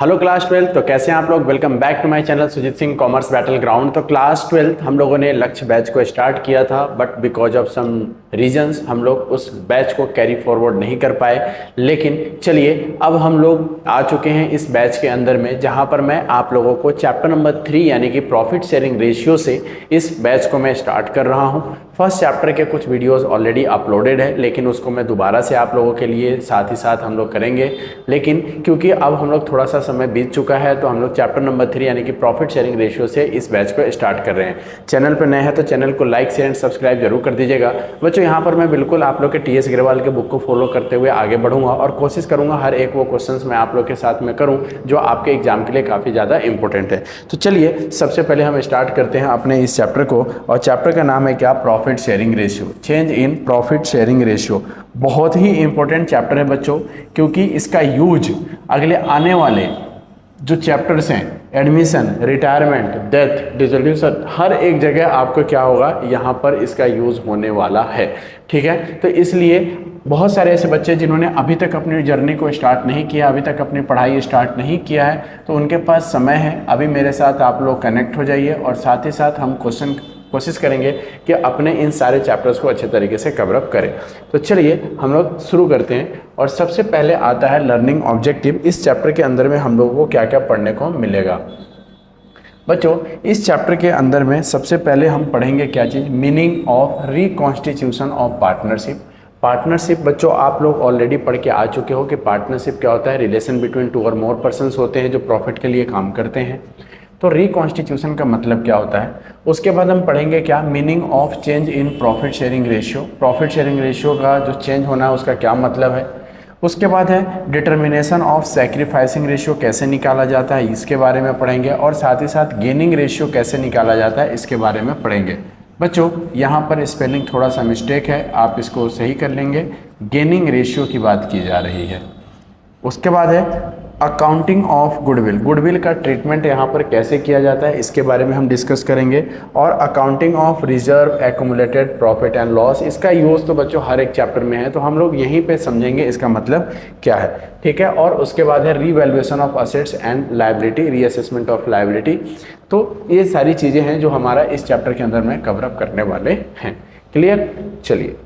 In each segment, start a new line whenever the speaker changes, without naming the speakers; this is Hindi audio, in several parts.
Hello class 12। तो कैसे हैं आप लोग। Welcome back to my channel Sujeet Singh commerce battle ground. तो क्लास 12 हम लोगों ने लक्ष्य बैच को स्टार्ट किया था, but because of some reasons हम लोग उस बैच को कैरी फॉरवर्ड नहीं कर पाए। लेकिन चलिए अब हम लोग आ चुके हैं इस बैच के अंदर में, जहां पर मैं आप लोगों को चैप्टर नंबर 3 यानी कि प्रॉफिट शेयरिंग रेशियो से इस बैच को मैं स्टार्ट कर रहा हूं। फर्स्ट चैप्टर के कुछ वीडियोस ऑलरेडी अपलोडेड है, लेकिन उसको मैं दोबारा से आप लोगों के लिए साथ ही साथ हम लोग करेंगे। लेकिन क्योंकि अब हम लोग थोड़ा सा समय बीत चुका है, तो हम लोग चैप्टर नंबर 3 यानी कि प्रॉफिट शेयरिंग रेशियो से इस बैच को स्टार्ट कर रहे हैं। चैनल पर नए हैं तो चैनल को लाइक शेयर एंड सब्सक्राइब जरूर कर दीजिएगा। बच्चों यहाँ पर मैं बिल्कुल आप लोग के टीएस अग्रवाल के बुक को फॉलो करते हुए आगे बढ़ूंगा और कोशिश करूंगा हर एक वो क्वेश्चंस मैं आप लोग के साथ में करूं जो आपके एग्जाम के लिए काफ़ी ज़्यादा इंपॉर्टेंट है। तो चलिए सबसे पहले हम स्टार्ट करते हैं अपने इस चैप्टर को, और चैप्टर का नाम है क्या, profit sharing ratio, change in profit sharing ratio. बहुत ही इंपॉर्टेंट चैप्टर है बच्चों, क्योंकि इसका यूज अगले आने वाले जो चैप्टर्स हैं, एडमिशन, रिटायरमेंट, डेथ, डिसोल्यूशन, हर एक जगह आपको क्या होगा, यहाँ पर इसका यूज होने वाला है। ठीक है, तो इसलिए बहुत सारे ऐसे बच्चे जिन्होंने अभी तक अपनी जर्नी को स्टार्ट नहीं किया, अभी तक अपनी पढ़ाई स्टार्ट नहीं किया है, तो उनके पास समय है। अभी मेरे साथ आप लोग कनेक्ट हो जाइए और साथ ही साथ हम कोशिश करेंगे कि अपने इन सारे चैप्टर्स को अच्छे तरीके से कवर अप करें। तो चलिए हम लोग शुरू करते हैं, और सबसे पहले आता है लर्निंग ऑब्जेक्टिव। इस चैप्टर के अंदर में हम लोगों को क्या क्या पढ़ने को मिलेगा। बच्चों इस चैप्टर के अंदर में सबसे पहले हम पढ़ेंगे क्या चीज़, meaning of reconstitution of partnership. Partnership बच्चों आप लोग ऑलरेडी पढ़ के आ चुके हो कि पार्टनरशिप क्या होता है, रिलेशन बिटवीन टू और मोर पर्सन्स होते हैं जो प्रॉफिट के लिए काम करते हैं। तो रिकॉन्स्टिट्यूशन का मतलब क्या होता है। उसके बाद हम पढ़ेंगे क्या, meaning of change in profit sharing ratio. Profit sharing ratio का जो चेंज होना है उसका क्या मतलब है। उसके बाद है डिटर्मिनेशन ऑफ सैक्रिफाइसिंग रेशियो, कैसे निकाला जाता है इसके बारे में पढ़ेंगे, और साथ ही साथ गेनिंग रेशियो कैसे निकाला जाता है इसके बारे में पढ़ेंगे। बच्चों यहाँ पर स्पेलिंग थोड़ा सा मिस्टेक है, आप इसको सही कर लेंगे। गेनिंग रेशियो की बात की जा रही है। उसके बाद है अकाउंटिंग ऑफ गुडविल। गुडविल का ट्रीटमेंट यहाँ पर कैसे किया जाता है इसके बारे में हम डिस्कस करेंगे। और accounting of reserve accumulated profit and loss, इसका यूज़ तो बच्चों हर एक चैप्टर में है, तो हम लोग यहीं पे समझेंगे इसका मतलब क्या है। ठीक है, और उसके बाद है revaluation of assets and liability, reassessment of liability. तो ये सारी चीज़ें हैं जो हमारा इस चैप्टर के अंदर में कवर अप करने वाले हैं। क्लियर, चलिए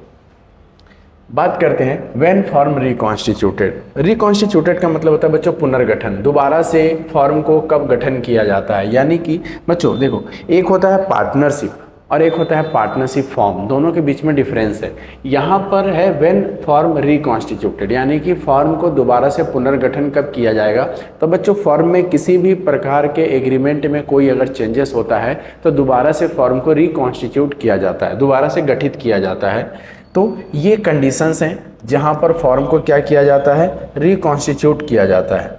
बात करते हैं व्हेन फॉर्म रिकॉन्स्टिट्यूटेड। रिकॉन्स्टिट्यूटेड का मतलब होता है बच्चों पुनर्गठन, दोबारा से फॉर्म को कब गठन किया जाता है। यानी कि बच्चों देखो, एक होता है पार्टनरशिप और एक होता है पार्टनरशिप फॉर्म, दोनों के बीच में डिफरेंस है। यहाँ पर है व्हेन फॉर्म रिकॉन्स्टिट्यूटेड, यानी कि फॉर्म को दोबारा से पुनर्गठन कब किया जाएगा। तो बच्चों फॉर्म में किसी भी प्रकार के एग्रीमेंट में कोई अगर चेंजेस होता है तो दोबारा से फॉर्म को रिकॉन्स्टिट्यूट किया जाता है, दोबारा से गठित किया जाता है। तो ये कंडीशंस हैं जहां पर फॉर्म को क्या किया जाता है, रिकॉन्स्टिट्यूट किया जाता है।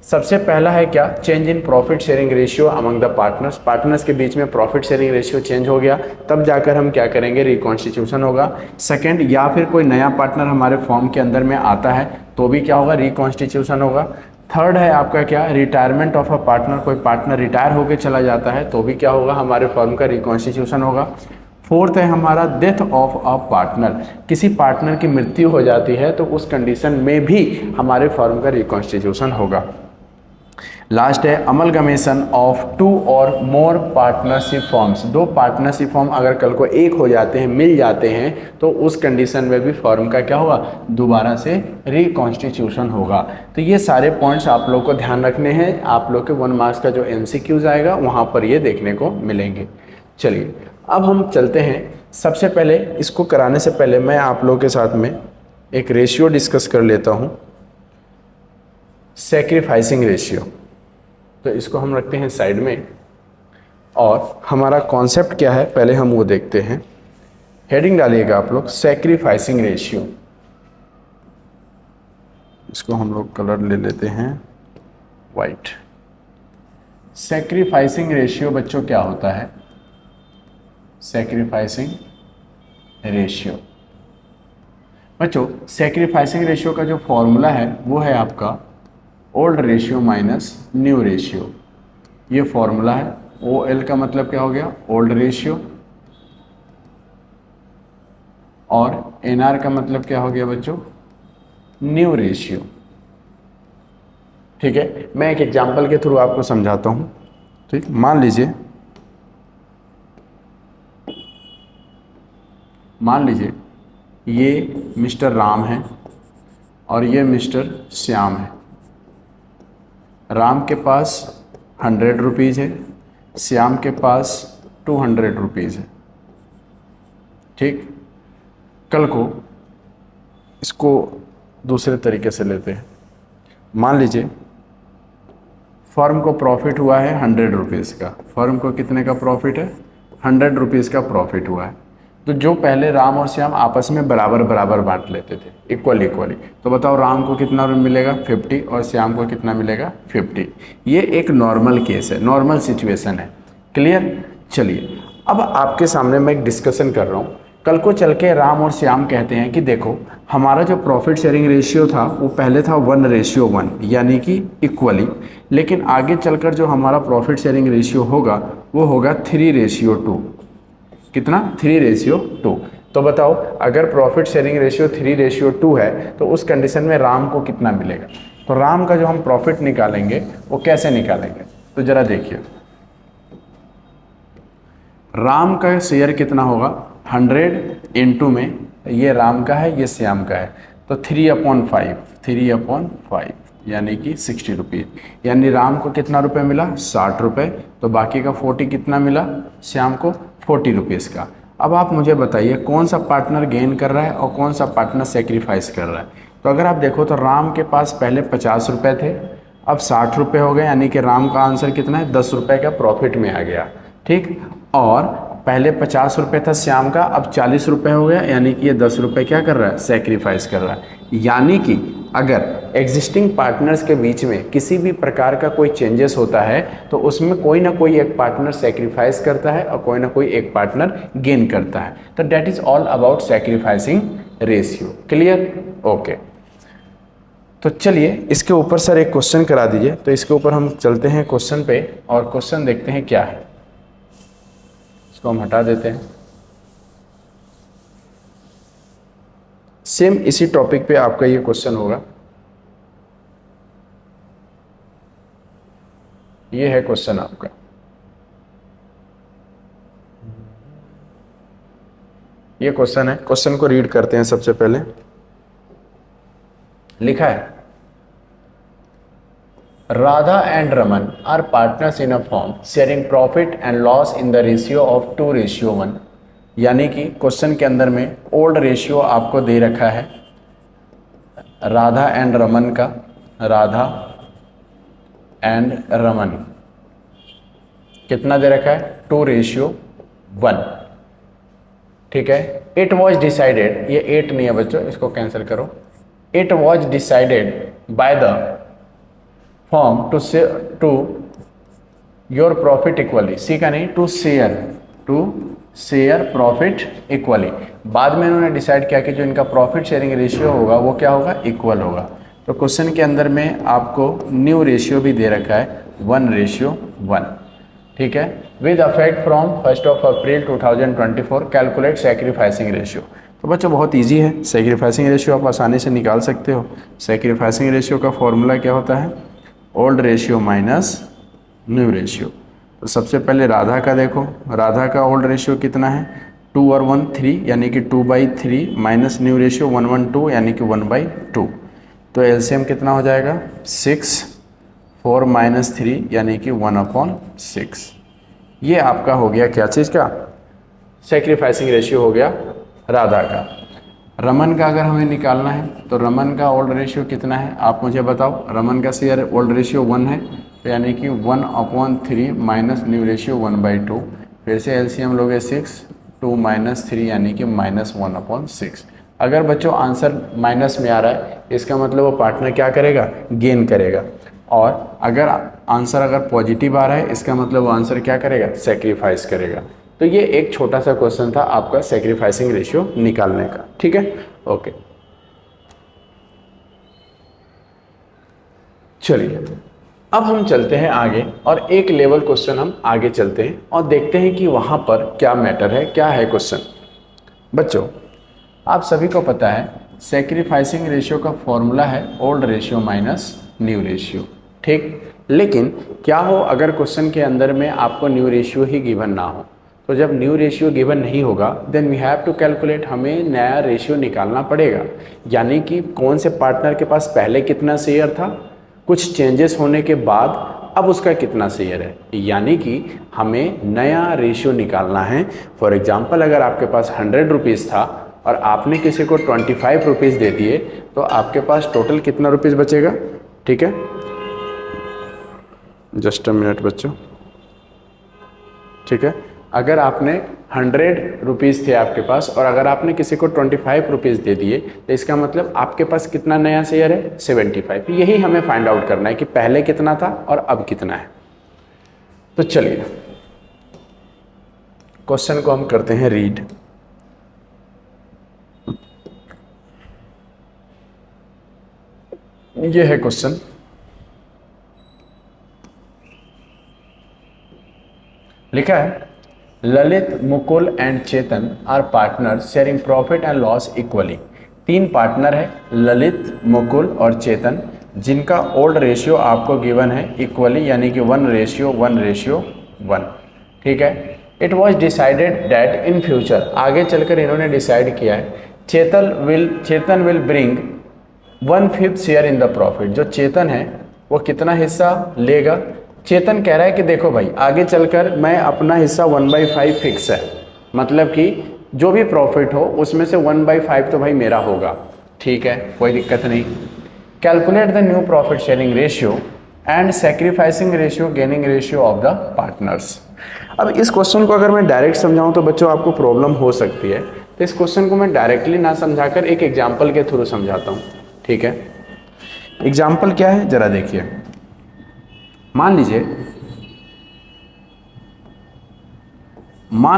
सबसे पहला है क्या, change in profit sharing ratio among the partners. Partners के बीच में प्रॉफिट शेयरिंग रेशियो चेंज हो गया, तब जाकर हम क्या करेंगे, रिकॉन्स्टिट्यूशन होगा। सेकंड, या फिर कोई नया पार्टनर हमारे फॉर्म के अंदर में आता है तो भी क्या होगा, रिकॉन्स्टिट्यूशन होगा। थर्ड है आपका क्या, रिटायरमेंट ऑफ अ पार्टनर, कोई पार्टनर रिटायर होकर चला जाता है तो भी क्या होगा, हमारे फॉर्म का रिकॉन्स्टिट्यूशन होगा। फोर्थ है हमारा डेथ ऑफ अ पार्टनर, किसी पार्टनर की मृत्यु हो जाती है तो उस कंडीशन में भी हमारे फॉर्म का रिकॉन्स्टिट्यूशन होगा। लास्ट है अमलगमेशन ऑफ टू और मोर पार्टनरशिप फॉर्म्स। दो पार्टनरशिप फॉर्म अगर कल को एक हो जाते हैं, मिल जाते हैं, तो उस कंडीशन में भी फॉर्म का क्या होगा, दोबारा से रिकॉन्स्टिट्यूशन होगा। तो ये सारे पॉइंट्स आप लोग को ध्यान रखने हैं, आप लोग के 1 मार्क्स का जो MCQs आएगा वहाँ पर ये देखने को मिलेंगे। चलिए अब हम चलते हैं। सबसे पहले इसको कराने से पहले मैं आप लोगों के साथ में एक रेशियो डिस्कस कर लेता हूं, सैक्रिफाइसिंग रेशियो। तो इसको हम रखते हैं साइड में, और हमारा कॉन्सेप्ट क्या है पहले हम वो देखते हैं। हेडिंग डालिएगा आप लोग, सैक्रिफाइसिंग रेशियो। इसको हम लोग कलर ले लेते हैं वाइट। सैक्रिफाइसिंग रेशियो बच्चों क्या होता है, सैक्रिफाइसिंग रेशियो। बच्चों सैक्रिफाइसिंग रेशियो का जो फॉर्मूला है वो है आपका old ratio minus new ratio. ये फॉर्मूला है। OL का मतलब क्या हो गया, ओल्ड रेशियो, और NR का मतलब क्या हो गया बच्चों, न्यू रेशियो। ठीक है, मैं एक एग्जांपल के थ्रू आपको समझाता हूँ। ठीक, मान लीजिए ये मिस्टर राम है और ये मिस्टर श्याम है। राम के पास 100 रुपीज़ है, श्याम के पास 200 रुपीज़ है। ठीक, कल को इसको दूसरे तरीके से लेते हैं। मान लीजिए फर्म को प्रॉफिट हुआ है 100 रुपीज़ का। फर्म को कितने का प्रॉफिट है? 100 रुपीज़ का प्रॉफिट हुआ है। तो जो पहले राम और श्याम आपस में बराबर बराबर बांट लेते थे, इक्वली, तो बताओ राम को कितना मिलेगा? 50 और श्याम को कितना मिलेगा? 50। ये एक नॉर्मल केस है, नॉर्मल सिचुएशन है। क्लियर? चलिए अब आपके सामने मैं एक डिस्कशन कर रहा हूँ। कल को चल के राम और श्याम कहते हैं कि देखो हमारा जो प्रॉफिट शेयरिंग रेशियो था वो पहले था 1:1, यानी कि इक्वली, लेकिन आगे चलकर जो हमारा प्रॉफिट शेयरिंग रेशियो होगा वो होगा 3:2। कितना? 3:2। तो बताओ अगर प्रॉफिट शेयरिंग रेशियो 3:2 है तो उस कंडीशन में राम को कितना मिलेगा? तो राम का जो हम प्रॉफिट निकालेंगे वो कैसे निकालेंगे? तो जरा देखिए, राम का शेयर कितना होगा? 100 इंटू में ये राम का है, ये श्याम का है, तो 3/5 यानी कि 60 रुपीज़। यानी राम को कितना रुपए मिला? 60 रुपये। तो बाकी का 40 कितना मिला? श्याम को 40 रुपीज़ का। अब आप मुझे बताइए कौन सा पार्टनर गेन कर रहा है और कौन सा पार्टनर सेक्रीफाइस कर रहा है? तो अगर आप देखो तो राम के पास पहले 50 रुपये थे, अब 60 रुपये हो गए, यानी कि राम का आंसर कितना है? 10 रुपये का प्रॉफिट में आ गया। ठीक, और पहले 50 रुपये था श्याम का, अब 40 रुपये हो गया, यानी कि ये 10 रुपये क्या कर रहा है? सेक्रीफाइस कर रहा है। यानी कि अगर एग्जिस्टिंग पार्टनर्स के बीच में किसी भी प्रकार का कोई चेंजेस होता है तो उसमें कोई ना कोई एक पार्टनर सेक्रीफाइस करता है और कोई ना कोई एक पार्टनर गेन करता है। तो that is all about sacrificing ratio. Clear? Okay, तो चलिए इसके ऊपर सर एक क्वेश्चन करा दीजिए। तो इसके ऊपर हम चलते हैं क्वेश्चन पे और क्वेश्चन देखते हैं क्या है। इसको हम हटा देते हैं। सेम इसी टॉपिक पे आपका ये क्वेश्चन होगा। ये है क्वेश्चन आपका। ये क्वेश्चन है, क्वेश्चन को रीड करते हैं। सबसे पहले लिखा है, Radha and Raman are partners in a firm sharing profit and loss in the ratio of 2:1। यानी कि क्वेश्चन के अंदर में ओल्ड रेशियो आपको दे रखा है राधा एंड रमन का। राधा एंड रमन कितना दे रखा है? 2:1। ठीक है, इट वॉज डिसाइडेड, ये 8 नहीं है बच्चों, इसको कैंसिल करो। It was decided by the form to your profit equally, C का नहीं, टू शेयर प्रॉफिट इक्वली। बाद में इन्होंने डिसाइड किया कि जो इनका प्रॉफिट शेयरिंग रेशियो होगा वो क्या होगा? इक्वल होगा। तो क्वेश्चन के अंदर में आपको न्यू रेशियो भी दे रखा है 1:1। ठीक है, with affect from 1 April 2024 calculate sacrificing ratio. तो बच्चों बहुत इजी है, सेक्रीफाइसिंग रेशियो आप आसानी से निकाल सकते हो। सेक्रीफाइसिंग रेशियो का फॉर्मूला क्या होता है? Old ratio minus new ratio. तो सबसे पहले राधा का देखो, राधा का ओल्ड रेशियो कितना है? 2 और 1 3, यानी कि 2/3 माइनस न्यू रेशियो 1:2 यानी कि 1/2। तो एलसीएम कितना हो जाएगा? 6, 4 - 3 यानी कि 1/6। ये आपका हो गया क्या चीज़ का? सेक्रीफाइसिंग रेशियो हो गया राधा का। रमन का अगर हमें निकालना है तो रमन का ओल्ड रेशियो कितना है? आप मुझे बताओ। रमन का शेयर ओल्ड रेशियो 1 है, तो यानी कि 1/3 माइनस न्यू रेशियो 1/2। फिर से एलसीएम लोगे 6, 2 - 3 यानी कि -1/6। अगर बच्चों आंसर माइनस में आ रहा है इसका मतलब वो पार्टनर क्या करेगा? गेन करेगा। और अगर आंसर अगर पॉजिटिव आ रहा है इसका मतलब वो आंसर क्या करेगा? सेक्रीफाइस करेगा। तो ये एक छोटा सा क्वेश्चन था आपका सेक्रीफाइसिंग रेशियो निकालने का। ठीक है, ओके। चलिए अब हम चलते हैं आगे और एक लेवल क्वेश्चन हम आगे चलते हैं और देखते हैं कि वहाँ पर क्या मैटर है, क्या है क्वेश्चन। बच्चों आप सभी को पता है सेक्रीफाइसिंग रेशियो का फॉर्मूला है old ratio minus new ratio. ठीक। लेकिन क्या हो अगर क्वेश्चन के अंदर में आपको न्यू रेशियो ही गिवन ना हो, तो जब न्यू रेशियो गिवन नहीं होगा then we have to calculate, हमें नया रेशियो निकालना पड़ेगा। यानी कि कौन से पार्टनर के पास पहले कितना शेयर था, कुछ चेंजेस होने के बाद अब उसका कितना शेयर है, यानी कि हमें नया रेशियो निकालना है। फॉर एग्जांपल अगर आपके पास 100 रुपीज़ था और आपने किसी को 25 रुपीज़ दे दिए, तो आपके पास टोटल कितना रुपीज़ बचेगा। ठीक है, जस्ट अ मिनट बच्चों। ठीक है, अगर आपने 100 रुपीज़ थे आपके पास और अगर आपने किसी को 25 रुपीज़ दे दिए, तो इसका मतलब आपके पास कितना नया शेयर है, 75। यही हमें फाइंड आउट करना है कि पहले कितना था और अब कितना है। तो चलिए क्वेश्चन को हम करते हैं रीड। ये है क्वेश्चन। लिखा है Lalit, Mukul and Chetan are partner sharing profit and loss equally. 3 partner है ललित, मुकुल और चेतन, जिनका ओल्ड रेशियो आपको गिवन है इक्वली, यानी कि 1:1:1। ठीक है। It was decided that in future, आगे चलकर इन्होंने डिसाइड किया है Chetan will bring 1/5 share in the profit. जो चेतन है वो कितना हिस्सा लेगा। चेतन कह रहा है कि देखो भाई आगे चलकर मैं अपना हिस्सा 1/5 फिक्स है, मतलब कि जो भी प्रॉफिट हो उसमें से 1/5 तो भाई मेरा होगा। ठीक है, कोई दिक्कत नहीं। Calculate the new profit sharing ratio and sacrificing ratio gaining ratio of the partners. अब इस क्वेश्चन को अगर मैं डायरेक्ट समझाऊं तो बच्चों आपको प्रॉब्लम हो सकती है, तो इस क्वेश्चन को मैं डायरेक्टली ना समझाकर एक एग्जाम्पल के थ्रू समझाता हूँ। ठीक है, एग्जाम्पल क्या है जरा देखिए। मान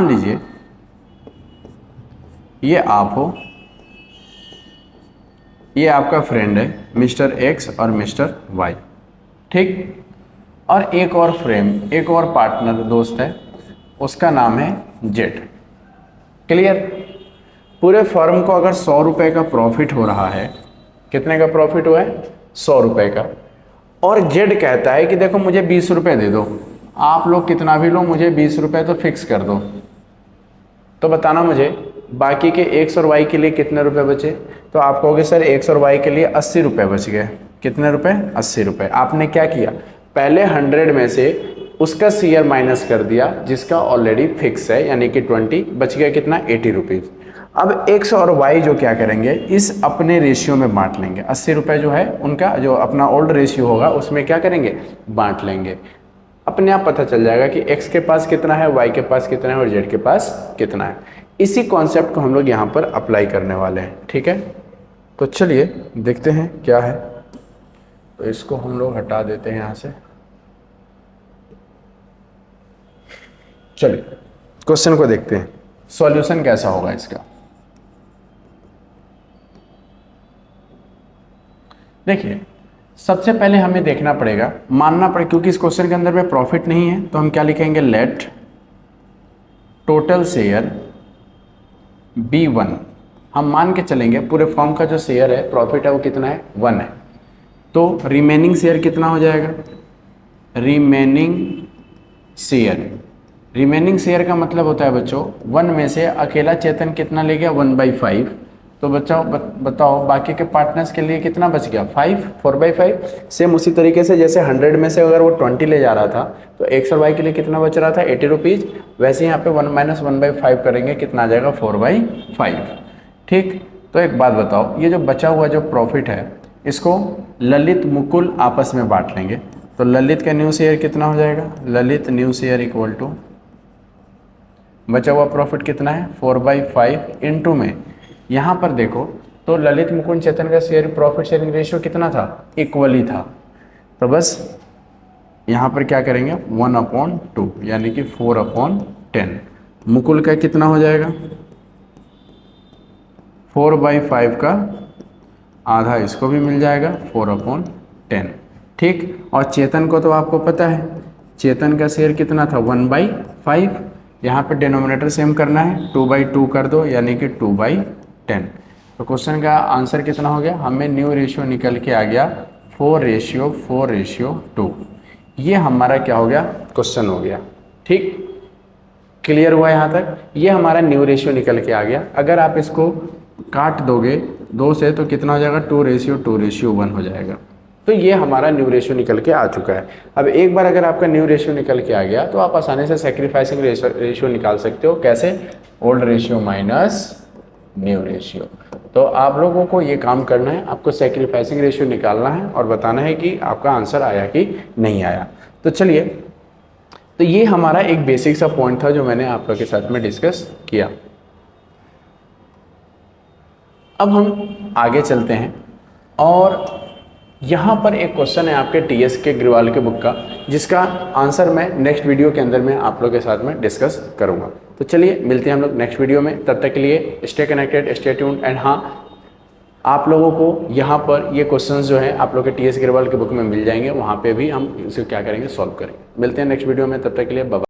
लीजिए ये आप हो, ये आपका फ्रेंड है मिस्टर एक्स और मिस्टर वाई। ठीक, और एक और पार्टनर दोस्त है, उसका नाम है जेड। क्लियर। पूरे फर्म को अगर 100 रुपये का प्रॉफिट हो रहा है, कितने का प्रॉफिट हुआ है, 100 रुपये का, और जेड कहता है कि देखो मुझे 20 रुपये दे दो, आप लोग कितना भी लो मुझे 20 रुपये तो फिक्स कर दो। तो बताना मुझे बाकी के एक्स और वाई के लिए कितने रुपए बचे। तो आप कहोगे सर एक्स और वाई के लिए 80 रुपये बच गए। कितने रुपए, 80 रुपये। आपने क्या किया, पहले 100 में से उसका शेयर माइनस कर दिया जिसका ऑलरेडी फिक्स है, यानी कि 20, बच गया कितना, 80 रुपीज़। अब एक्स और वाई जो क्या करेंगे, इस अपने रेशियो में बांट लेंगे। 80 रुपये जो है उनका जो अपना ओल्ड रेशियो होगा उसमें क्या करेंगे, बांट लेंगे। अपने आप पता चल जाएगा कि एक्स के पास कितना है, वाई के पास कितना है और जेड के पास कितना है। इसी कॉन्सेप्ट को हम लोग यहाँ पर अप्लाई करने वाले हैं। ठीक है, तो चलिए देखते हैं क्या है। तो इसको हम लोग हटा देते हैं यहाँ से। चलिए क्वेश्चन को देखते हैं, सॉल्यूशन कैसा होगा इसका। देखिए सबसे पहले हमें देखना पड़ेगा, मानना पड़ेगा, क्योंकि इस क्वेश्चन के अंदर में प्रॉफिट नहीं है, तो हम क्या लिखेंगे, लेट टोटल शेयर B1। हम मान के चलेंगे पूरे फर्म का जो शेयर है, प्रॉफिट है, वो कितना है, 1 है। तो रिमेनिंग शेयर कितना हो जाएगा, रिमेनिंग शेयर का मतलब होता है बच्चों 1 में से अकेला चेतन कितना ले गया, 1/5। तो बच्चों बताओ बाकी के पार्टनर्स के लिए कितना बच गया, 4/5। सेम उसी तरीके से जैसे 100 में से अगर वो 20 ले जा रहा था, तो एक्स और वाई के लिए कितना बच रहा था, 80 रुपीज़। वैसे यहाँ पे 1 - 1/5 करेंगे, कितना आ जाएगा, 4/5। ठीक, तो एक बात बताओ, ये जो बचा हुआ जो प्रॉफिट है इसको ललित मुकुल आपस में बांट लेंगे। तो ललित का न्यू शेयर कितना हो जाएगा, Lalit new share equal to बचा हुआ प्रॉफिट कितना है, 4/5 इंटू में यहाँ पर देखो तो ललित मुकुंद चेतन का शेयर प्रॉफिट शेयरिंग रेशियो कितना था, इक्वली था। तो बस यहाँ पर क्या करेंगे, 1/2 यानी कि 4/10। मुकुल का कितना हो जाएगा, 4/5 का आधा इसको भी मिल जाएगा, 4/10। ठीक, और चेतन को तो आपको पता है, चेतन का शेयर कितना था, 1/5। यहाँ पे डिनोमिनेटर सेम करना है, 2/2 कर दो यानी कि 2/10। तो क्वेश्चन का आंसर कितना हो गया, हमें न्यू रेशियो निकल के आ गया 4:2। ये हमारा क्या हो गया, क्वेश्चन हो गया। ठीक, क्लियर हुआ यहाँ तक। ये हमारा न्यू रेशियो निकल के आ गया। अगर आप इसको काट दोगे 2 से तो कितना हो जाएगा, 2:1 हो जाएगा। तो ये हमारा न्यू रेशियो निकल के आ चुका है। अब एक बार अगर आपका न्यू रेशियो निकल के आ गया तो आप आसानी से सैक्रिफाइसिंग रेशियो निकाल सकते हो। कैसे, old ratio minus new ratio. तो आप लोगों को ये काम करना है, आपको सैक्रिफाइसिंग रेशियो निकालना है और बताना है कि आपका आंसर आया कि नहीं आया। तो चलिए, तो ये हमारा एक बेसिक सा पॉइंट था जो मैंने आप लोग के साथ में डिस्कस किया। अब हम आगे चलते हैं और यहाँ पर एक क्वेश्चन है आपके टीएस के अग्रवाल के बुक का, जिसका आंसर मैं नेक्स्ट वीडियो के अंदर में आप लोग के साथ में डिस्कस करूँगा। तो चलिए मिलते हैं हम लोग नेक्स्ट वीडियो में। तब तक के लिए stay connected, stay tuned. And हाँ, आप लोगों को यहाँ पर ये क्वेश्चंस जो हैं आप लोग के टीएस अग्रवाल के बुक में मिल जाएंगे, वहाँ पे भी हम इसे क्या करेंगे, सॉल्व करेंगे। मिलते हैं नेक्स्ट वीडियो में, तब तक के लिए बाय।